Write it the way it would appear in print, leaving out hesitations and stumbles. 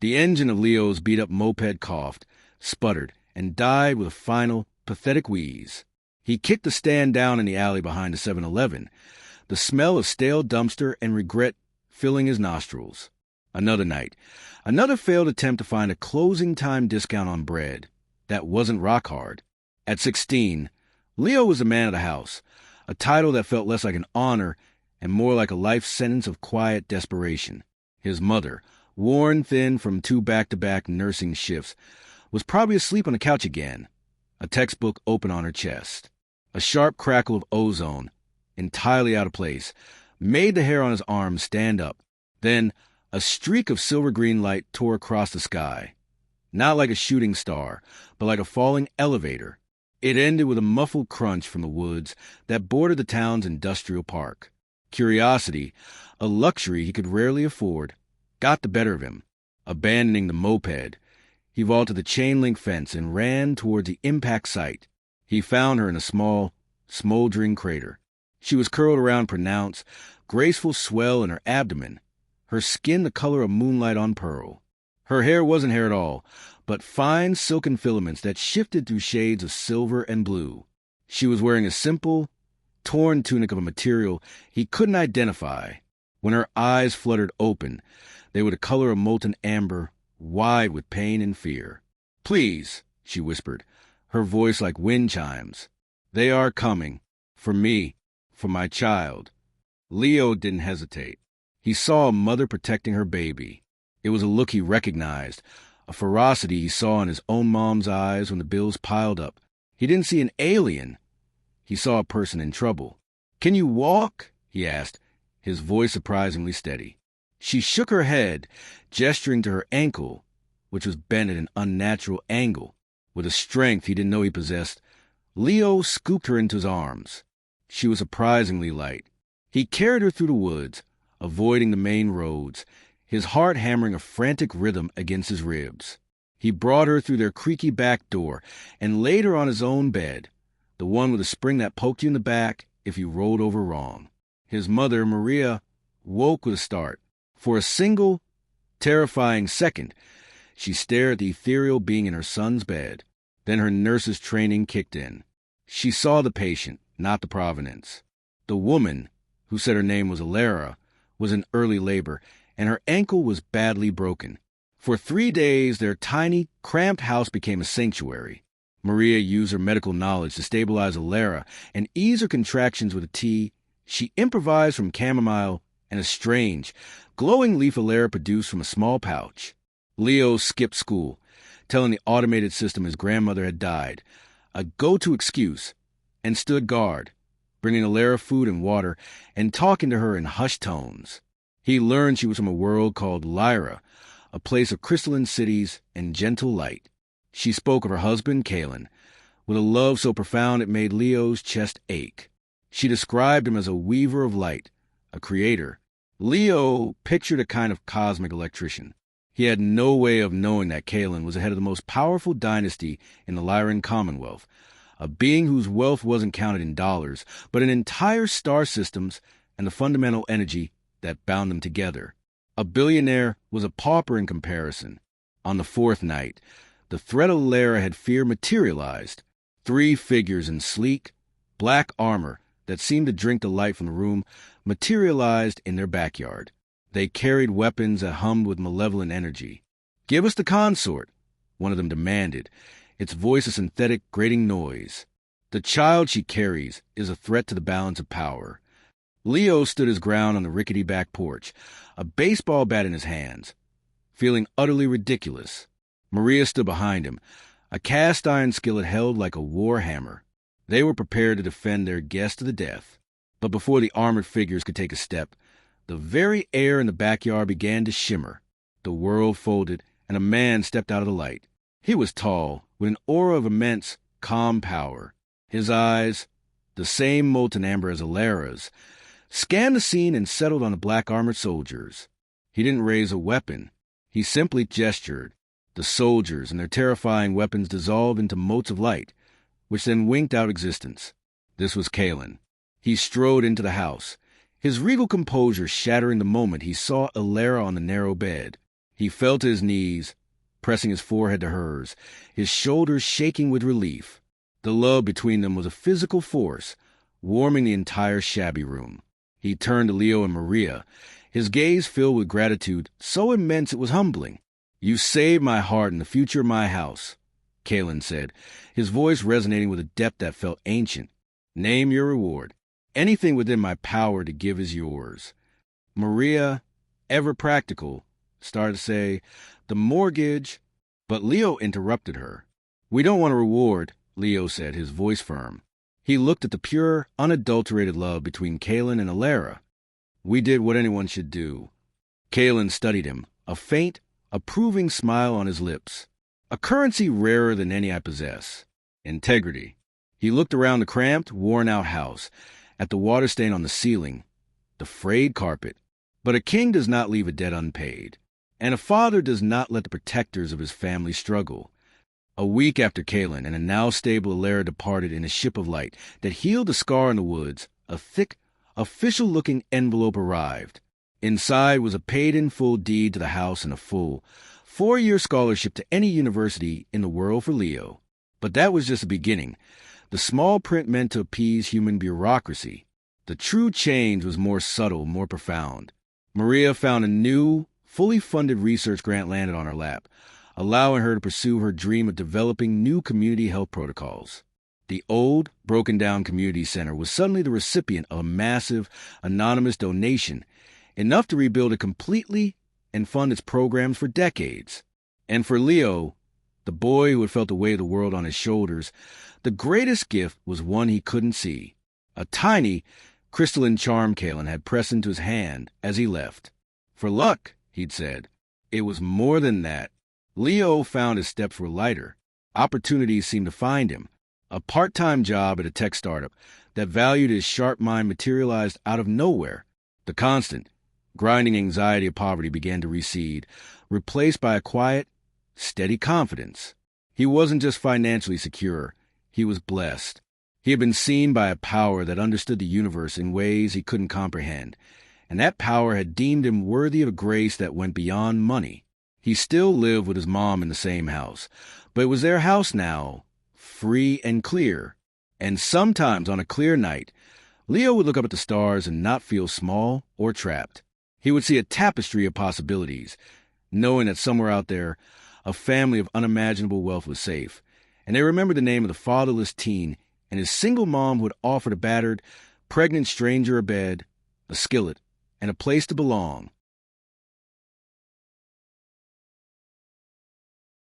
The engine of Leo's beat-up moped coughed, sputtered, and died with a final, pathetic wheeze. He kicked the stand down in the alley behind the 7-Eleven, the smell of stale dumpster and regret filling his nostrils. Another night. Another failed attempt to find a closing time discount on bread. That wasn't rock hard. At 16, Leo was the man of the house, a title that felt less like an honor and more like a life sentence of quiet desperation. His mother, worn thin from 2 back-to-back nursing shifts, was probably asleep on the couch again, a textbook open on her chest. A sharp crackle of ozone, entirely out of place, made the hair on his arms stand up. Then a streak of silver-green light tore across the sky. Not like a shooting star, but like a falling elevator. It ended with a muffled crunch from the woods that bordered the town's industrial park. Curiosity, a luxury he could rarely afford, got the better of him. Abandoning the moped, he vaulted the chain-link fence and ran toward the impact site. He found her in a small, smoldering crater. She was curled around pronounced, graceful swell in her abdomen, her skin the color of moonlight on pearl. Her hair wasn't hair at all, but fine silken filaments that shifted through shades of silver and blue. She was wearing a simple, torn tunic of a material he couldn't identify. When her eyes fluttered open, they were the color of molten amber, wide with pain and fear. "Please," she whispered, her voice like wind chimes. "They are coming. For me. For my child." Leo didn't hesitate. He saw a mother protecting her baby. It was a look he recognized, a ferocity he saw in his own mom's eyes when the bills piled up. He didn't see an alien. He saw a person in trouble. "Can you walk?" he asked, his voice surprisingly steady. She shook her head, gesturing to her ankle, which was bent at an unnatural angle. With a strength he didn't know he possessed, Leo scooped her into his arms. She was surprisingly light. He carried her through the woods, avoiding the main roads, his heart hammering a frantic rhythm against his ribs. He brought her through their creaky back door and laid her on his own bed, the one with a spring that poked you in the back if you rolled over wrong. His mother, Maria, woke with a start. For a single, terrifying second, she stared at the ethereal being in her son's bed. Then her nurse's training kicked in. She saw the patient, not the provenance. The woman, who said her name was Alara, was in early labor, and her ankle was badly broken. For 3 days, their tiny, cramped house became a sanctuary. Maria used her medical knowledge to stabilize Alara and ease her contractions with a tea she improvised from chamomile and a strange, glowing leaf Alara produced from a small pouch. Leo skipped school, telling the automated system his grandmother had died, a go-to excuse, and stood guard, bringing Alara food and water and talking to her in hushed tones. He learned she was from a world called Lyra, a place of crystalline cities and gentle light. She spoke of her husband, Kalen, with a love so profound it made Leo's chest ache. She described him as a weaver of light, a creator. Leo pictured a kind of cosmic electrician. He had no way of knowing that Kalen was the head of the most powerful dynasty in the Lyran Commonwealth, a being whose wealth wasn't counted in dollars, but in entire star systems and the fundamental energy that bound them together. A billionaire was a pauper in comparison. On the 4th night, the threat of Lara had fear materialized. 3 figures in sleek, black armor that seemed to drink the light from the room materialized in their backyard. They carried weapons that hummed with malevolent energy. "Give us the consort," one of them demanded, its voice a synthetic, grating noise. "The child she carries is a threat to the balance of power." Leo stood his ground on the rickety back porch, a baseball bat in his hands, feeling utterly ridiculous. Maria stood behind him, a cast-iron skillet held like a war hammer. They were prepared to defend their guest to the death. But before the armored figures could take a step, the very air in the backyard began to shimmer. The world folded, and a man stepped out of the light. He was tall, with an aura of immense, calm power. His eyes, the same molten amber as Alara's, scanned the scene and settled on the black-armored soldiers. He didn't raise a weapon. He simply gestured. The soldiers and their terrifying weapons dissolved into motes of light, which then winked out existence. This was Kalen. He strode into the house, his regal composure shattering the moment he saw Alara on the narrow bed. He fell to his knees, pressing his forehead to hers, his shoulders shaking with relief. The love between them was a physical force, warming the entire shabby room. He turned to Leo and Maria, his gaze filled with gratitude so immense it was humbling. "You saved my heart and the future of my house," Kalen said, his voice resonating with a depth that felt ancient. "Name your reward. Anything within my power to give is yours." Maria, ever practical, started to say, "The mortgage," but Leo interrupted her. "We don't want a reward," Leo said, his voice firm. He looked at the pure, unadulterated love between Kalen and Alara. "We did what anyone should do." Kalen studied him, a faint, approving smile on his lips. "A currency rarer than any I possess. Integrity." He looked around the cramped, worn-out house, at the water stain on the ceiling, the frayed carpet. But a king does not leave a debt unpaid, and a father does not let the protectors of his family struggle. A week after Kalen and a now stable Alara departed in a ship of light that healed the scar in the woods, a thick, official-looking envelope arrived. Inside was a paid-in-full deed to the house and a full, 4-year scholarship to any university in the world for Leo. But that was just the beginning. The small print meant to appease human bureaucracy. The true change was more subtle, more profound. Maria found a new, fully funded research grant landed on her lap, allowing her to pursue her dream of developing new community health protocols. The old, broken-down community center was suddenly the recipient of a massive, anonymous donation, enough to rebuild it completely and fund its programs for decades. And for Leo, the boy who had felt the weight of the world on his shoulders, the greatest gift was one he couldn't see. A tiny, crystalline charm Kalen had pressed into his hand as he left. "For luck," he'd said. It was more than that. Leo found his steps were lighter. Opportunities seemed to find him. A part-time job at a tech startup that valued his sharp mind materialized out of nowhere. The constant, grinding anxiety of poverty began to recede, replaced by a quiet, steady confidence. He wasn't just financially secure. He was blessed. He had been seen by a power that understood the universe in ways he couldn't comprehend, and that power had deemed him worthy of a grace that went beyond money. He still lived with his mom in the same house, but it was their house now, free and clear. And sometimes on a clear night, Leo would look up at the stars and not feel small or trapped. He would see a tapestry of possibilities, knowing that somewhere out there, a family of unimaginable wealth was safe. And they remembered the name of the fatherless teen and his single mom who had offered a battered, pregnant stranger a bed, a skillet, and a place to belong.